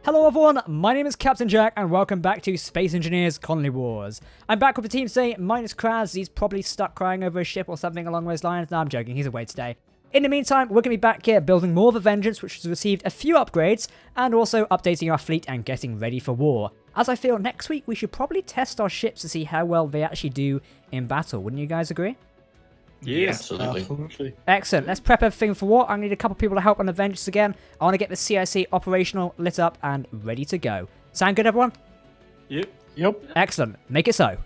Hello everyone, my name is Captain Jack and welcome back to Space Engineers Colony Wars. I'm back with the team today, minus Kraz. He's probably stuck crying over a ship or something along those lines. No, I'm joking, he's away today. In the meantime, we're going to be back here building more of the Vengeance, which has received a few upgrades, and also updating our fleet and getting ready for war. As I feel next week we should probably test our ships to see how well they actually do in battle. Wouldn't you guys agree? Yes, absolutely. Excellent. Let's prep everything for war. I need a couple people to help on the Vengeance again. I want to get the CIC operational, lit up, and ready to go. Sound good, everyone? Yep. Excellent. Make it so.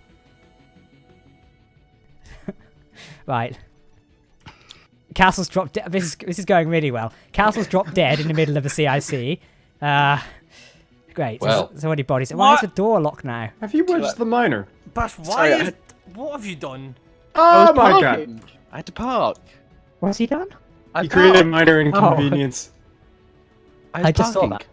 Right. Castle's dropped dead. This is going really well. Castle's dropped dead in the middle of the CIC. Great. Well, so many bodies. Why is the door locked now? Have you watched the miner? Bash, what have you done? Oh my god! I had to park. What's he done? He created a minor inconvenience. I just saw that.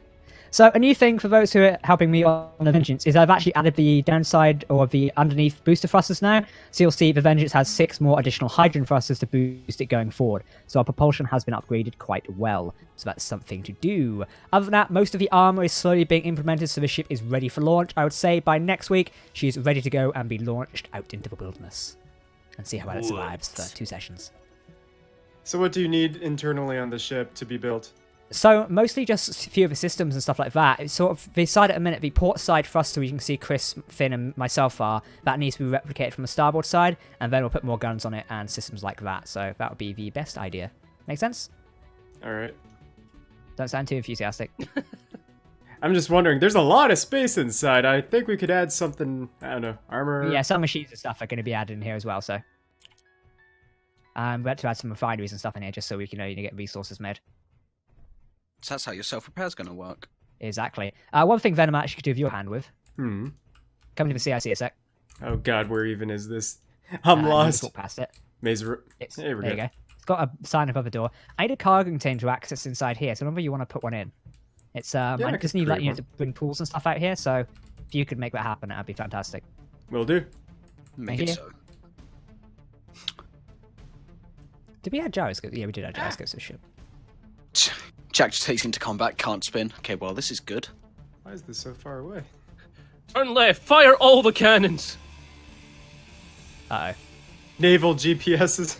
So a new thing for those who are helping me on the Vengeance is I've actually added the downside or the underneath booster thrusters now. So you'll see the Vengeance has 6 more additional hydrogen thrusters to boost it going forward. So our propulsion has been upgraded quite well. So that's something to do. Other than that, most of the armor is slowly being implemented so the ship is ready for launch. I would say by next week she's ready to go and be launched out into the wilderness. And see how well it survives for 2 sessions. So what do you need internally on the ship to be built? So mostly just a few of the systems and stuff like that. It's sort of the side at a minute, the port side thruster you can see Chris, Finn and myself are, that needs to be replicated from the starboard side, and then we'll put more guns on it and systems like that. So that would be the best idea. Make sense? Alright. Don't sound too enthusiastic. I'm just wondering, there's a lot of space inside. I think we could add something, I don't know, armor? Yeah, some machines and stuff are going to be added in here as well, so. We had to add some refineries and stuff in here just so we can get resources made. So that's how your self-repair's going to work. Exactly. One thing Venom actually could do with your hand with. Hmm. Come to the CIC a sec. Oh god, where even is this? I'm lost. Walk past it. There There you go. It's got a sign above the door. I need a cargo container to access inside here, so whenever you want to put one in. It's I just need to bring pools and stuff out here, so if you could make that happen, that'd be fantastic. Will do. Make it so. Did we add gyroscopes? Yeah, we did add gyroscopes to the ship. Jack just takes into combat, can't spin. Okay, well, this is good. Why is this so far away? Turn left, fire all the cannons! Uh-oh. Naval GPSs.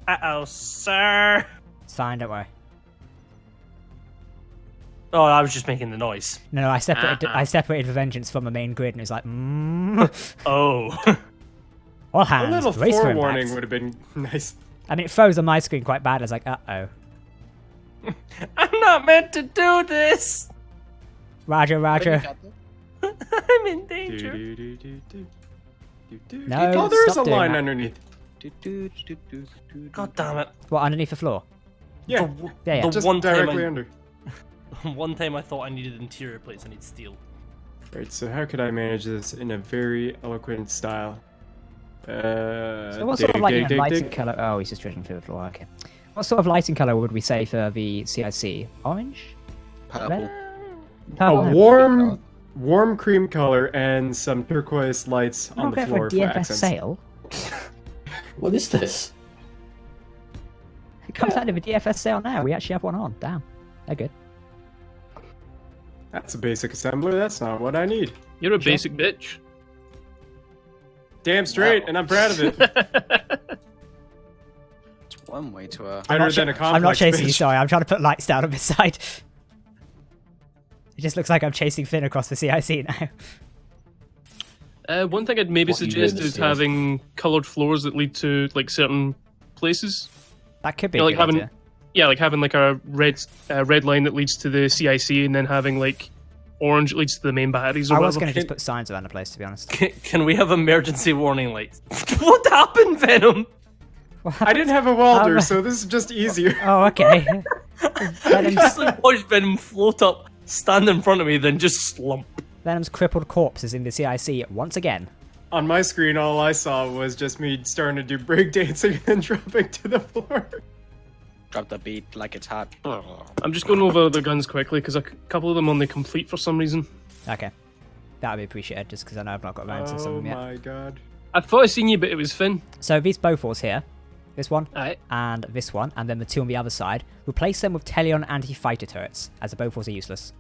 Uh-oh, sir! It's fine, don't worry. Oh, I was just making the noise. No, I separated the Vengeance from the main grid, and it was like, Oh. All hands, A little race for forewarning impact. would have been nice. I mean, it froze on my screen quite bad. I was like, uh-oh. I'm not meant to do this! Roger, roger. I'm in danger. No, oh, there is a stop doing line that. underneath. God damn it. What, underneath the floor? Yeah, Yeah. The just one directly time under. One time I thought I needed interior plates, I need steel. Right, so how could I manage this in a very eloquent style? So what sort of lighting color? Oh, he's just dredging through the floor. Okay. What sort of lighting color would we say for the CIC? Orange? Purple. Red? A Purple. warm cream color and some turquoise lights on the floor for for DFS accents. sale. What is this? It comes out of a DFS sale now. We actually have one on. Damn, they're good. That's a basic assembler. That's not what I need. You're a basic bitch. Damn straight, and I'm proud of it. It's one way to Better than a complex I'm not chasing you. bitch. Sorry, I'm trying to put lights down on this side. It just looks like I'm chasing Finn across the CIC now. One thing I'd maybe What you suggest doing is this year? having coloured floors that lead to like certain places. That could be You know, a like good having, idea. yeah, like having like a red line that leads to the CIC, and then having like orange that leads to the main batteries. Or I was whatever. going to just put signs around the place, to be honest. Can we have emergency warning lights? What happened, Venom? I didn't have a welder, so this is just easier. Oh, okay. I just like, watched Venom float up, stand in front of me, then just slump. Venom's crippled corpse is in the CIC once again. On my screen, all I saw was just me starting to do breakdancing and then dropping to the floor. drop the beat like it's hot. I'm just going over the guns quickly because a couple of them only complete for some reason. Okay. That would be appreciated, just because I know I've not got around to some Oh of them yet. my god. I thought I seen you, but it was Finn. So these Bofors here, this one, Aye. and this one, and then the two on the other side. Replace them with Telion anti-fighter turrets, as both also useless.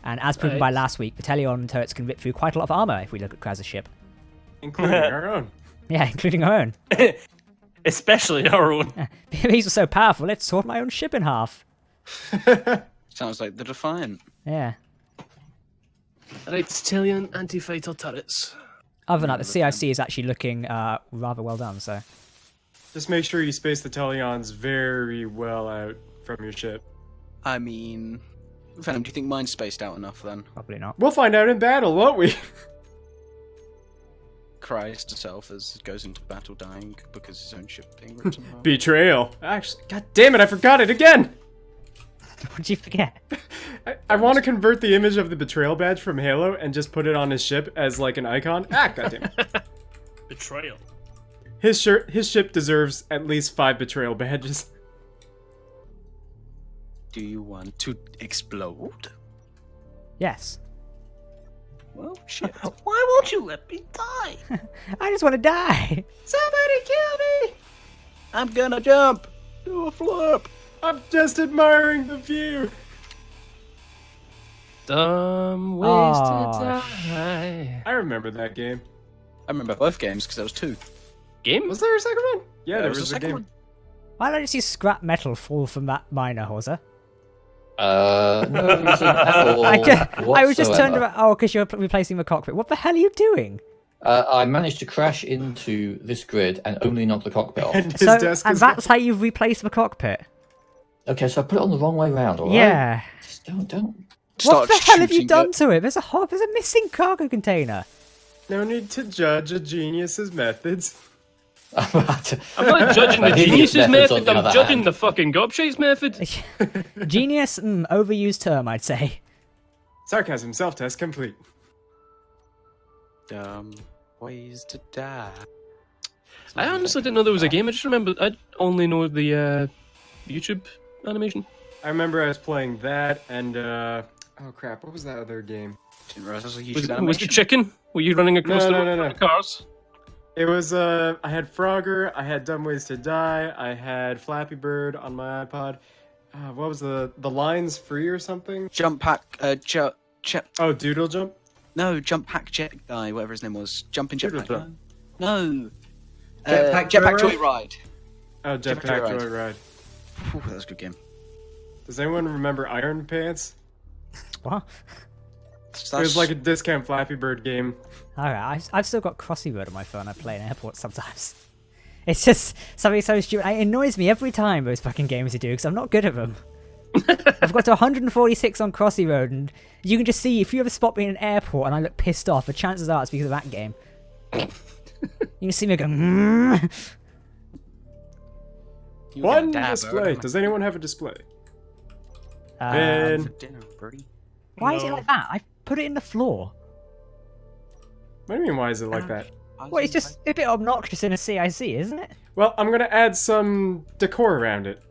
And as proven by last week, the Telion turrets can rip through quite a lot of armor if we look at Kraz's ship. Including our own. Yeah, including our own. Especially our own. These are so powerful, let's sort my own ship in half. Sounds like the Defiant. Yeah. Right, Telion anti-fighter turrets. Other than that, the CIC is actually looking rather well done, so... Just make sure you space the Telions very well out from your ship. I mean, Venom, do you think mine's spaced out enough then? Probably not. We'll find out in battle, won't we? Cries to self as it goes into battle dying because his own ship being ripped apart. Betrayal. Actually, god damn it, I forgot it again! What did you forget? I want to convert the image of the betrayal badge from Halo and just put it on his ship as like an icon. Ah, goddamn it. Betrayal. His ship deserves at least 5 betrayal badges. Do you want to explode? Yes. Well, shit. Why won't you let me die? I just want to die! Somebody kill me! I'm gonna jump! Do a flip! I'm just admiring the view. Dumb ways Oh, to die. I remember that game. I remember both games because there was 2. Game? Was there a second one? Yeah, there was a second game. one. Why don't you see scrap metal fall from that miner, Horza? No reason at all I was just turned whatsoever. around. Oh, because you're replacing the cockpit. What the hell are you doing? I managed to crash into this grid and only knock the cockpit off. And his So, desk and is that's how you've replaced the cockpit. Okay, so I put it on the wrong way round, alright? Yeah. Just don't. What the hell have you shooting done it. to it? There's a missing cargo container. no need to judge a genius's methods. I'm not judging the But hideous genius's methods on method, the I'm other judging hand. the fucking gobshites method. Genius, overused term, I'd say. Sarcasm self-test complete. Ways to die. I honestly didn't know there was a game, I just remember, I only know the YouTube animation. I remember I was playing that and oh crap, what was that other game? Didn't realize there was a huge Was animation. it chicken? Were you running across No, the no, road no, in no. front of cars? It was I had Frogger, I had Dumb Ways to Die, I had Flappy Bird on my iPod. What was the lines free or something? Jump pack, Oh, Doodle Jump? no, jump pack jet guy, whatever his name was. Jumping jetpack. Doodle Guy. No. Jetpack Jetpack Joyride? Joyride. Oh, Jetpack Joyride. Joyride. Whew, that was a good game. Does anyone remember Iron Pants? What? It was like a discount Flappy Bird game. Alright, I've still got Crossy Road on my phone. I play in airports sometimes. It's just something so stupid. It annoys me every time those fucking games you do because I'm not good at them. I've got to 146 on Crossy Road, and you can just see if you ever spot me in an airport and I look pissed off, the chances are it's because of that game. You can see me going. One display. Does anyone have a display? Ben. For dinner, Birdie. Why is it No. like that? I put it in the floor. What do you mean, why is it like that? Well, it's just a bit obnoxious in a CIC, isn't it? Well, I'm gonna add some decor around it.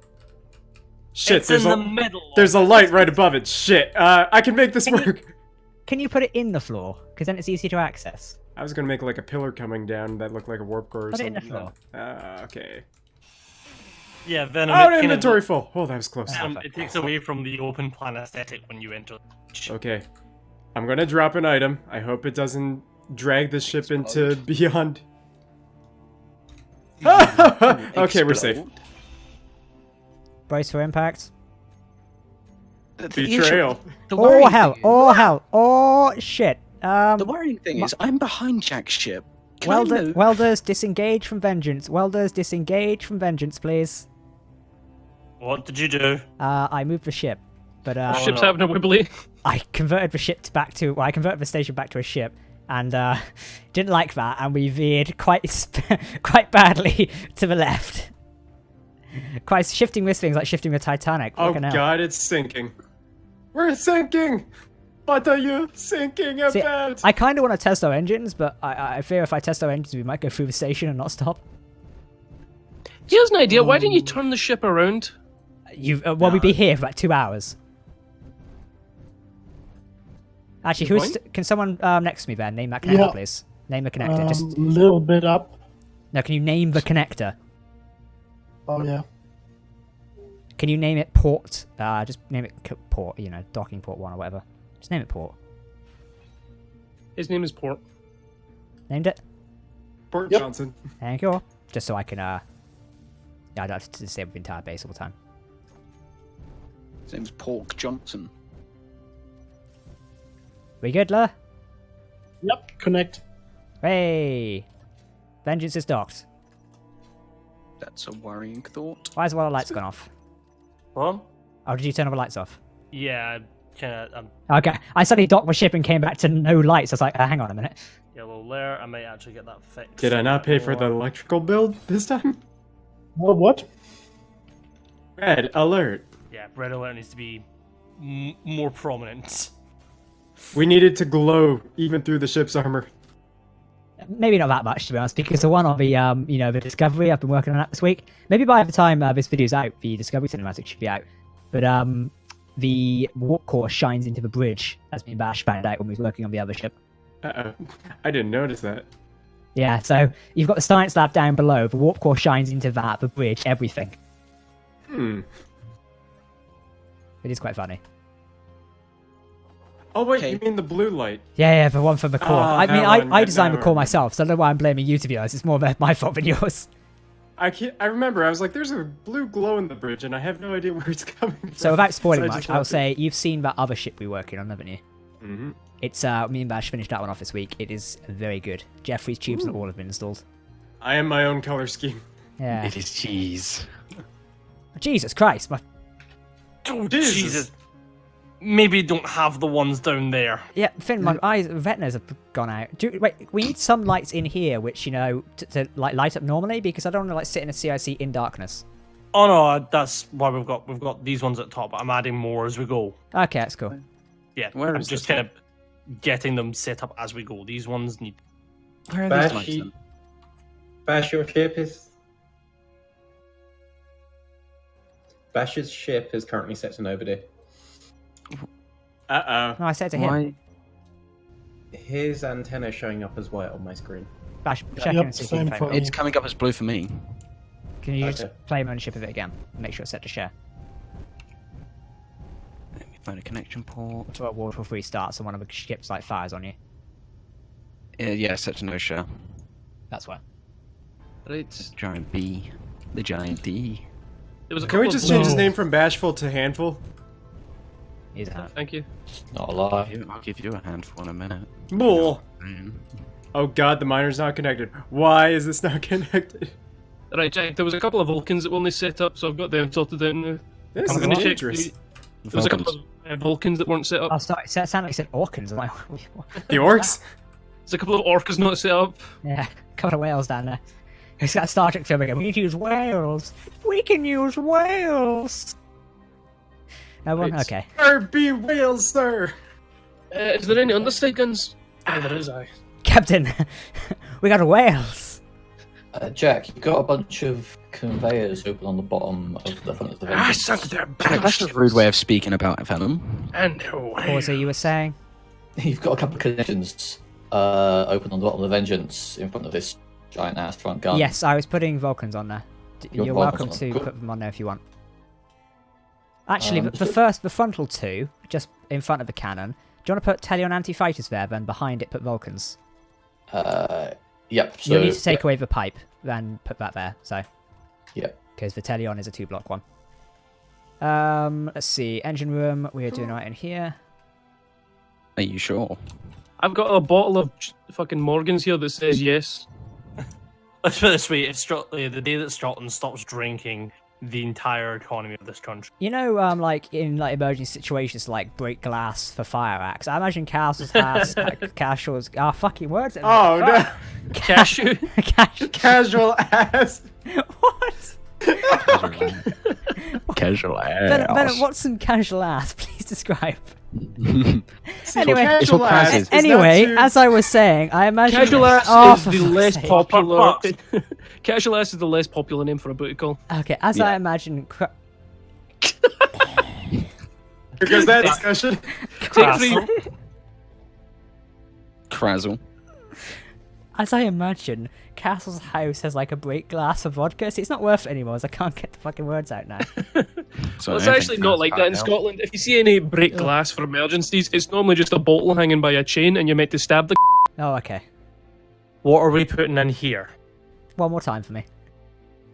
Shit, It's in the middle. there's a light right above it. Shit, I can make this work. Can you put it in the floor? Because then it's easier to access. I was gonna make like a pillar coming down that looked like a warp core or Put it in something. the floor. Okay. Yeah, Venom. Oh, it kind inventory of, full. Oh, that was close. it takes away from the open plan aesthetic when you enter. Okay. I'm gonna drop an item. I hope it doesn't drag the ship into beyond. Okay, we're safe. Brace for impact. Betrayal. The Oh worrying hell! thing Oh hell! Oh shit! The worrying thing is, I'm behind Jack's ship. Can I move? Welders, disengage from vengeance. Welders, disengage from vengeance, please. What did you do? I moved the ship, but Ship's no. having a wibbly. I converted the ship back to. Well, I converted the station back to a ship, and didn't like that, and we veered quite badly to the left. Quite shifting this thing's like shifting the Titanic. Oh Fucking hell. god, it's sinking. We're sinking! What are you thinking See, about? I kind of want to test our engines, but I fear if I test our engines, we might go through the station and not stop. Do you have an idea? Why didn't you turn the ship around? We'd be here for about 2 hours. Actually, Good can someone next to me, Ben, name that connector, Yeah. please? Name the connector. Just A little bit up. no. Can you name the connector? Oh yeah. Can you name it Port? Just name it Port, you know, docking Port 1 or whatever. Just name it Port. His name is Port. Named it? Port Yep. Johnson. Thank you. Just so I can, yeah, I don't have to stay with the entire base all the time. His name's Pork Johnson. We good, La? Yep. Connect. Hey! Vengeance is docked. That's a worrying thought. Why has one of the lights gone off? What? Oh, did you turn all the lights off? Yeah, kinda. Okay, I suddenly docked my ship and came back to no lights. I was like, hang on a minute. Yellow layer. I might actually get that fixed. Did I not pay for the electrical build this time? Well, what? Red alert. Yeah, red alert needs to be more prominent. We needed to glow even through the ship's armor. Maybe not that much, to be honest, because the one on the, you know, the Discovery, I've been working on that this week. Maybe by the time this video's out, the Discovery cinematic should be out. But the warp core shines into the bridge, as me and Bash found out when we was working on the other ship. Uh-oh. I didn't notice that. Yeah, so you've got the science lab down below, the warp core shines into that, the bridge, everything. Hmm. It is quite funny. Oh, wait, Okay. you mean the blue light? Yeah, the one from the core. Oh, I mean, that one, I designed the that core one. myself, so I don't know why I'm blaming you, to be honest. It's more my fault than yours. I remember, I was like, there's a blue glow in the bridge, and I have no idea where it's coming from. So without spoiling I much, just I'll left it. say you've seen that other ship we're working on, haven't you? Mm-hmm. It's, me and Bash finished that one off this week. It is very good. Jeffrey's tubes and all have been installed. I am my own color scheme. Yeah. It is cheese. Jesus Christ, my... Oh, Jesus. Jesus. Maybe don't have the ones down there. Yeah, Finn, my eyes, retinas have gone out. Wait, we need some lights in here, which, you know, to like light up normally, because I don't want to like sit in a CIC in darkness. Oh no, that's why we've got these ones at the top. But I'm adding more as we go. Okay, that's cool. Yeah, Where I'm is just this kind of getting them set up as we go. These ones need. Where are Bash, these lights then? Bash, your ship is. Bash's ship is currently set to nobody. Uh-oh. No, I said to him. Why? His antenna is showing up as white on my screen. Bash, check Yep, in and see if same you can for play me. It's coming up as blue for me. Can you just Okay. claim ownership of it again? Make sure it's set to share. Let me find a connection port. To a war for free starts and one of the ships like fires on you. Yeah, set to no share. That's why. Right. Giant B. The giant D. There was a Can we couple just of- change his name from Bashful to Handful? He's a Thank you. Not a lie. I'll give you a handful in a minute. Bull. Man. Oh god, the miner's not connected. Why is this not connected? Right, Jack, there was a couple of Vulcans that were only set up, so I've got them sorted out now. This I'm is gonna check dangerous. There was a couple of Vulcans that weren't set up. Oh, sorry. It sounded like you said Orcans. I'm like, The orcs? There's a couple of Orcas not set up. yeah, couple of whales down there. It's got Star Trek film again. We need to use whales. We can use whales. No one? Right. Okay. Sir, be whales, sir! Is there any underside guns? Aye, there is, aye. Captain, we got whales. Jack, you've got a bunch of conveyors open on the bottom of the front of the I Vengeance. sunk their That's backs. a rude way of speaking about Venom. And What was it you were saying? You've got a couple of connections open on the bottom of the Vengeance in front of this giant ass front gun. Yes, I was putting Vulcans on there. Your You're Vulcans welcome on to there. Good. put them on there if you want. Actually, Just- the frontal two, just in front of the cannon. Do you want to put Telion anti-fighters there, then behind it put Vulcans? Yep. So, You'll need to take away the pipe, then put that there, so. Yep. Because the Telion is a 2-block one. Let's see. Engine room, we're doing right in here. Are you sure? I've got a bottle of fucking Morgan's here that says yes. Let's put it this way: if the day that Scotland stops drinking, the entire economy of this country. You know, like in like emergency situations, like break glass for fire acts. I imagine Castle's has Casual's fucking words. Oh no! Cashew. Casual ass! What? Casual Venom, what's some casual ass? Please describe. Anyway, It's what Kraz is. Anyway, as I was saying, I imagine Casual ass Oh, is for the fuck's less sake. popular. Casual ass is the less popular name for a booty call. Okay, as I imagine, Because that discussion. Take three. Crazzle. As I imagine, Castle's house has like a break glass of vodka, so it's not worth it anymore, as I can't get the fucking words out now. Well, it's actually not like that in Scotland. If you see any break glass for emergencies, it's normally just a bottle hanging by a chain, and you're meant to stab the. Oh, okay. What are we putting in here? One more time for me.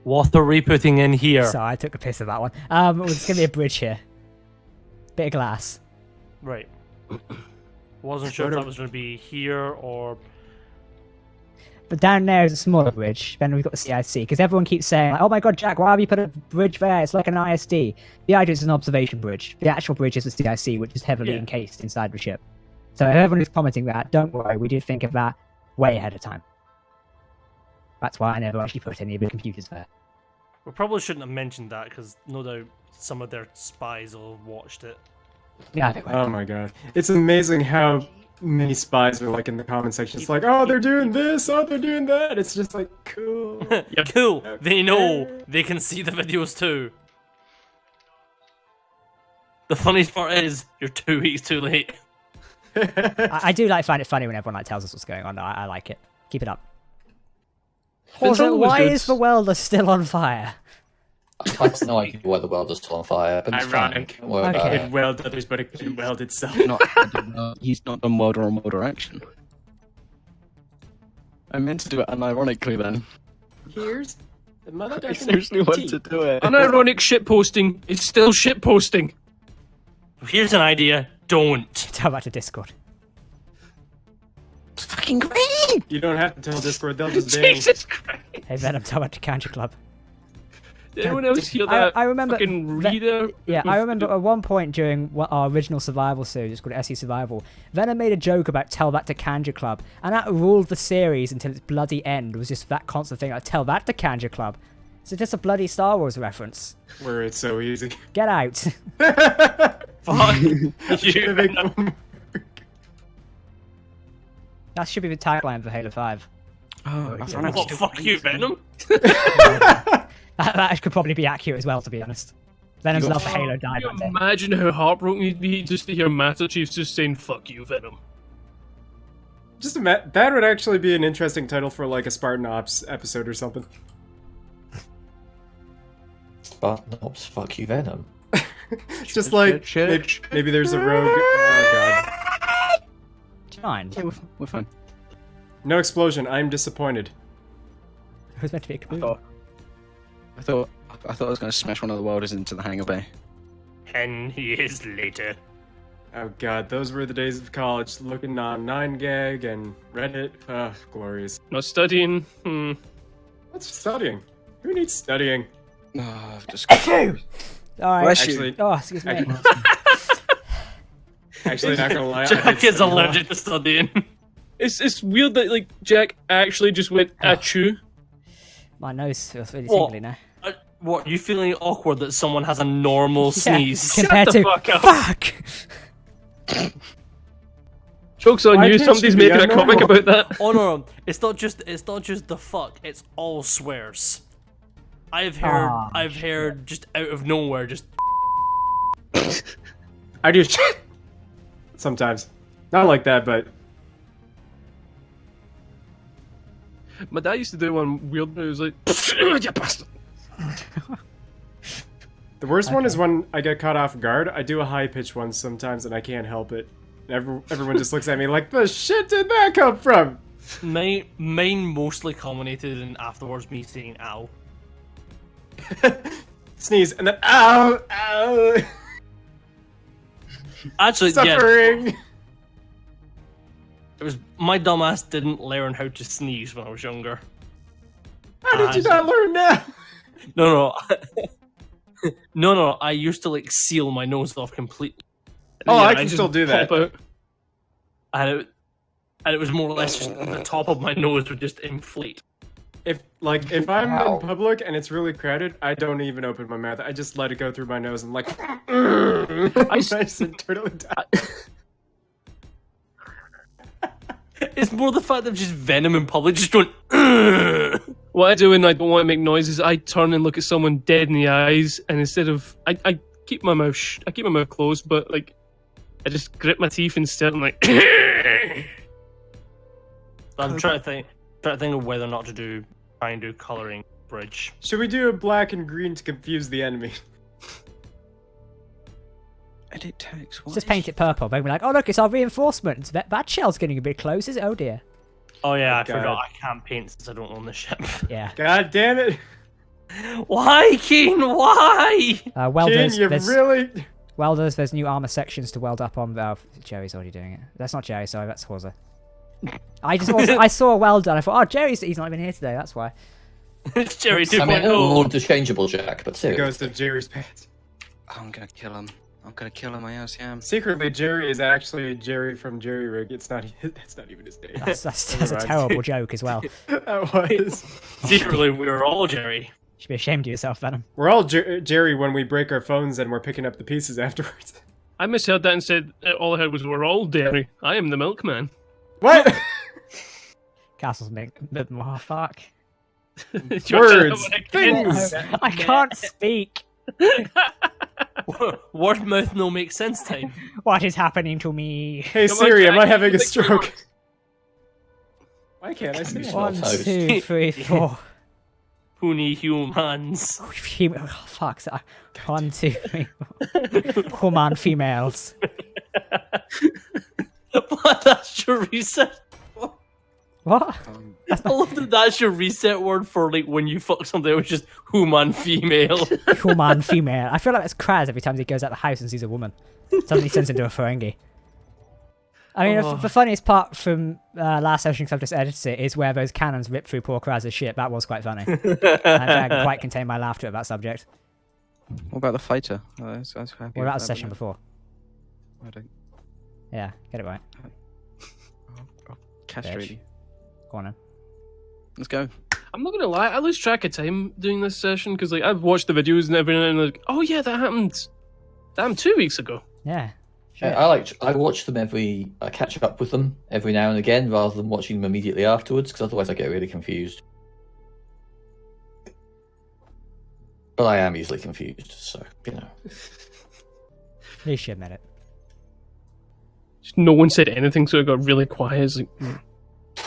What are we putting in here? Sorry, I took a piss of that one. It's gonna be a bridge here. Bit of glass. Right. Wasn't sure if that was going to be here or... But down there is a smaller bridge. Then we've got the CIC, because everyone keeps saying, like, "Oh my god, Jack, why have you put a bridge there? It's like an ISD." The idea is an observation bridge. The actual bridge is the CIC, which is heavily encased inside the ship. So if everyone is commenting that, don't worry, we did think of that way ahead of time. That's why I never actually put any of the computers there. We probably shouldn't have mentioned that, because no doubt some of their spies will have watched it. Yeah, I think Oh my god. It's amazing how many spies are like in the comment section. It's like, oh, they're doing this, oh, they're doing that. It's just like, cool. Cool. They know. They can see the videos too. The funniest part is, you're 2 weeks too late. I do find it funny when everyone like tells us what's going on. I like it. Keep it up. Also, why is the welder still on fire? I have no idea why the world is still on fire. But it's Ironic. fine. Don't worry about It it. weld others, but it couldn't weld itself. He's not done welder or motor action. I meant to do it unironically then. Here's the mother I seriously want to do it. Unironic shitposting is still shitposting. Here's an idea. Don't. Tell that to Discord. It's fucking great! You don't have to tell Discord, they'll just ding. Jesus Christ! Hey Venom, tell that to Country Club. Did anyone else hear that? I remember. Fucking reader. Yeah, I remember at one point during our original survival series called SE Survival, Venom made a joke about tell that to Kanja Club, and that ruled the series until its bloody end. Was just that constant thing like tell that to Kanja Club. So just a bloody Star Wars reference. Where it's so easy. Get out. Fuck you. That should be the tagline for Halo 5. Oh, What, fuck you, Venom? That could probably be accurate as well, to be honest. Venom's love for Halo died Can that you day. imagine how heartbroken you'd be just to hear Master Chief just saying "fuck you, Venom"? That would actually be an interesting title for like a Spartan Ops episode or something. Spartan Ops, fuck you, Venom. Just like maybe there's a rogue. Oh god. Do you mind? Yeah, we're fine. No explosion. I'm disappointed. It was meant to be a kaboom. I thought I was going to smash one of the welders into the hangar bay. 10 years later. Oh god, those were the days of college. Looking on 9gag and Reddit. Ah, glorious. Not studying. What's studying? Who needs studying? Oh, just Alright. Bless you. Actually, Oh, excuse me. actually, not gonna lie. I Jack did is study a lot. allergic to studying. It's weird that like Jack actually just went achoo. My nose feels really What? tingly now. What, you feeling awkward that someone has a normal sneeze? Compared the to fuck up. fuck. Joke's on Why you. can't Somebody's you be making a comic abnormal? about that. Oh no, it's not just the fuck, it's all swears. I've heard just out of nowhere, just I do shit. Sometimes. Not like that, but My dad used to do one weird. It was like, "You bastard." the worst one is when I get caught off guard. I do a high pitched one sometimes, and I can't help it. Everyone just looks at me like, the shit did that come from? mine mostly culminated in afterwards me saying ow. Sneeze, and then ow, ow, Actually, yeah, suffering. it was my dumbass didn't learn how to sneeze when I was younger. How did you not learn now? No, no, I used to like seal my nose off completely. Oh, Yeah, I can just still do that. pop out. And it was more or less just the top of my nose would just inflate. If I'm Wow. in public and it's really crowded, I don't even open my mouth. I just let it go through my nose and like I just turn it down. It's more the fact that I'm just Venom in public, just going. "Ugh." What I do when I don't want to make noises, I turn and look at someone dead in the eyes, and instead of I keep my mouth I keep my mouth closed, but like I just grit my teeth instead. I'm like, I'm trying to think. Trying to think of whether or not to try and do coloring bridge. Should we do a black and green to confuse the enemy? Edit text. Just paint it purple. They'll be like, oh look, it's our reinforcements. That shell's getting a bit close. Is it? Oh dear. Oh yeah, I God. forgot. I can't paint since I don't own the ship. Yeah. God damn it! Why, Keen? Why? Welders. King, you there's really? welders. There's new armor sections to weld up on. Oh, Jerry's already doing it. That's not Jerry. Sorry, that's Horza. I saw a welder and I thought, oh, he's not even here today. That's why. It's Jerry I mean, 2.0. all interchangeable, Jack, but It seriously. goes to Jerry's pants. I'm gonna kill him. I'm gonna kill him. I am. Secretly, Jerry is actually Jerry from Jerry Rig. It's not. That's not even his name. That's Never a mind. terrible joke as well. That was. Secretly, we're all Jerry. You should be ashamed of yourself, Venom. We're all Jerry when we break our phones and we're picking up the pieces afterwards. I misheard that and said all I heard was we're all dairy. I am the milkman. What? Castle's mink. Oh fuck. Do you want to know Words. what I can? Things. I can't speak. Word mouth no make sense time. What is happening to me? Hey Come on, Siri, am I Jack, having a make stroke? Why can't I see? Well, 1, toast. 2, 3, 4. Puny humans. Oh, fuck. 1, 2, 3, 4. Human females. What? That's your reset. What? I love that that's your reset word for like when you fuck something. It was just human female. Human female. I feel like that's Kraz every time he goes out the house and sees a woman. Suddenly turns into a Ferengi. I mean, the funniest part from last session, because I've just edited it, is where those cannons rip through poor Kraz's ship. That was quite funny. I can quite contain my laughter at that subject. What about the fighter? Oh, I was happy What with about the that, session but before? I don't. Yeah, get it right. I'll castrate Bitch. you. Go on then. Let's go. I'm not gonna lie, I lose track of time doing this session because like I've watched the videos and everything and like, oh yeah, that happened. Damn, 2 weeks ago. Yeah. Yeah, I watch them I catch up with them every now and again rather than watching them immediately afterwards because otherwise I get really confused. But I am easily confused, so, you know. At least you admit it. Just no one said anything, so it got really quiet. It's like,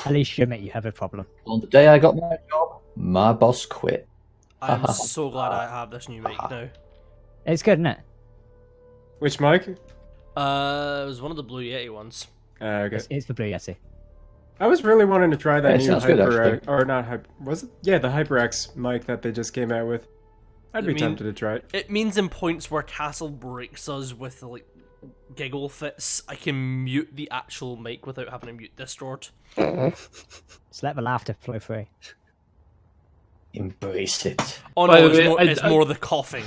At least you admit you have a problem. On the day I got my job, my boss quit. I'm so glad I have this new mic now. It's good, isn't it? Which mic? It was one of the Blue Yeti ones. Okay. It's the Blue Yeti. I was really wanting to try that Yeah, it new sounds good, Hyper, actually. or not Hyper, was it? Yeah, the HyperX mic that they just came out with. I'd be tempted to try it. It means in points where Castle breaks us with like giggle fits, I can mute the actual mic without having to mute Discord. Just let the laughter flow through. Embrace it. Oh By no, the it's, way, it's more the coughing.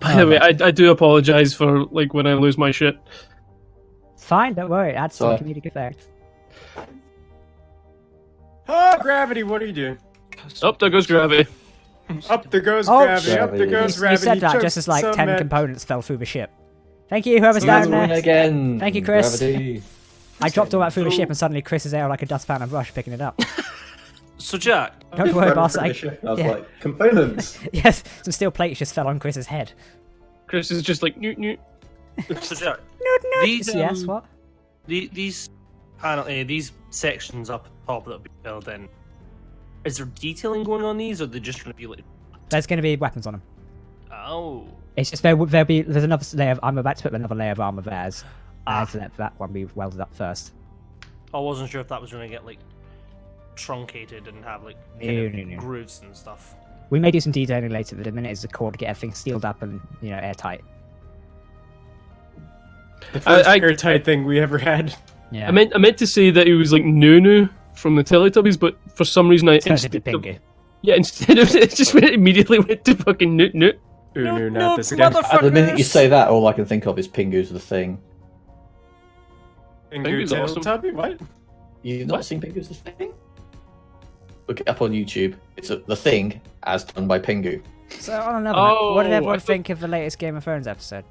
by the way, I do apologize for like when I lose my shit. It's fine, don't worry. Add some Sorry. comedic effect. Oh, gravity, what are you doing? Oh, there goes gravity. Up there goes Oh, gravity, up there gravity. goes You gravity. said that Chokes just as like some 10 man- components fell through the ship. Thank you, whoever's So down let's win there. again. Thank you, Chris. Gravity. I dropped all that through the ship and suddenly Chris is there like a dustpan and brush picking it up. So Jack, Don't worry, boss. I I, was yeah. like, components. Yes, some steel plates just fell on Chris's head. Chris is just like, newt newt. so Jack, These, yes, what? these these sections up top that we filled in. Is there detailing going on these, or are they just going to be like? There's going to be weapons on them. Oh, It's just there'll be there's another layer. I'm about to put another layer of armor theirs. I have to let that one be welded up first. I wasn't sure if that was going to get like truncated and have like No. grooves and stuff. We may do some detailing later, but at the minute is the core to get everything sealed up and airtight. The first I- airtight thing we ever had. Yeah. I meant to say that it was like Nunu from the Teletubbies, but for some reason I Turns into instead of, Pingu. yeah, instead of it just immediately went to fucking newt newt. Ooh, No, not no, this again. At the minute you say that, all I can think of is Pingu's the Thing. Finger Pingu's awesome. Teletubby? What? You've not seen Pingu's the Thing? Look it up on YouTube. It's the Thing as done by Pingu. So on another note, what did Oh, everyone I thought- think of the latest Game of Thrones episode?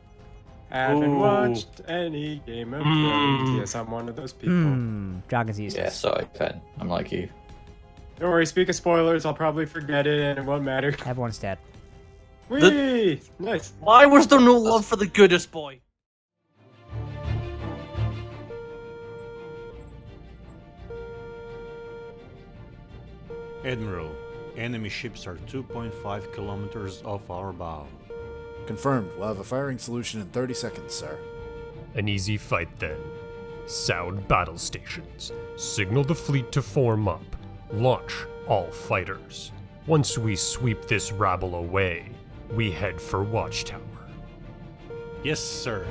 Haven't Ooh. watched any Game of Thrones. Yes, I'm one of those people. Dragons Yeah, useless. sorry, Fen. I'm like you. Don't worry, speak of spoilers, I'll probably forget it and it won't matter. Everyone's dead. Whee! Nice. Why was there no love for the goodest boy? Admiral, enemy ships are 2.5 kilometers off our bow. Confirmed. We'll have a firing solution in 30 seconds, sir. An easy fight then. Sound battle stations. Signal the fleet to form up. Launch all fighters. Once we sweep this rabble away, we head for Watchtower. Yes, sir.